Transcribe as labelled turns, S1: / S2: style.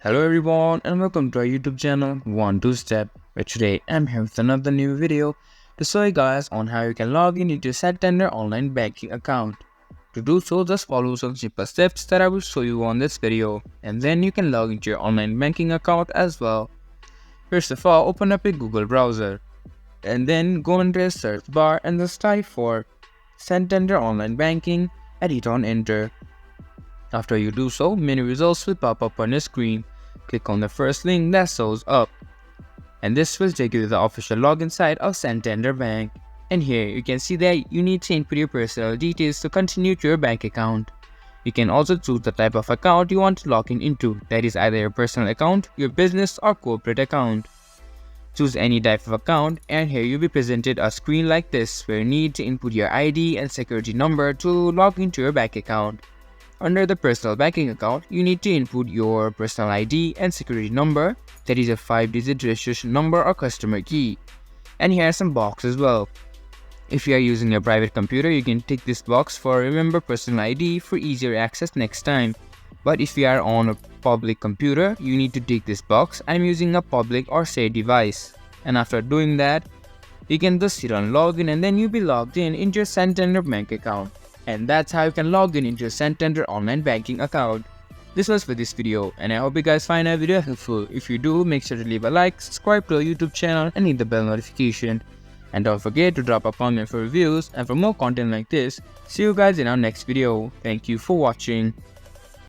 S1: Hello everyone and welcome to our YouTube channel One Two Step, where today I'm here with another new video to show you guys on how you can log in into your Santander online banking account. To do so, just follow some simple steps that I will show you on this video, and then you can log into your online banking account as well. First of all, open up a Google browser and then go into a search bar and just type for Santander online banking and hit on enter. After you do so, many results will pop up on your screen. Click on the first link that shows up, and this will take you to the official login site of Santander Bank. And here you can see that you need to input your personal details to continue to your bank account. You can also choose the type of account you want to log in into, that is either your personal account, your business or corporate account. Choose any type of account, and here you'll be presented a screen like this where you need to input your ID and security number to log into your bank account. Under the personal banking account, you need to input your personal ID and security number, that is a 5-digit registration number or customer key. And here are some boxes as well. If you are using a private computer, you can tick this box for remember personal ID for easier access next time. But if you are on a public computer, you need to tick this box, I'm using a public or shared device. And after doing that, you can just hit on login and then you'll be logged in into your Santander Bank account. And that's how you can log in into your Santander online banking account. This was for this video, and I hope you guys find our video helpful. If you do, make sure to leave a like, subscribe to our YouTube channel and hit the bell notification. And don't forget to drop a comment for reviews and for more content like this. See you guys in our next video. Thank you for watching.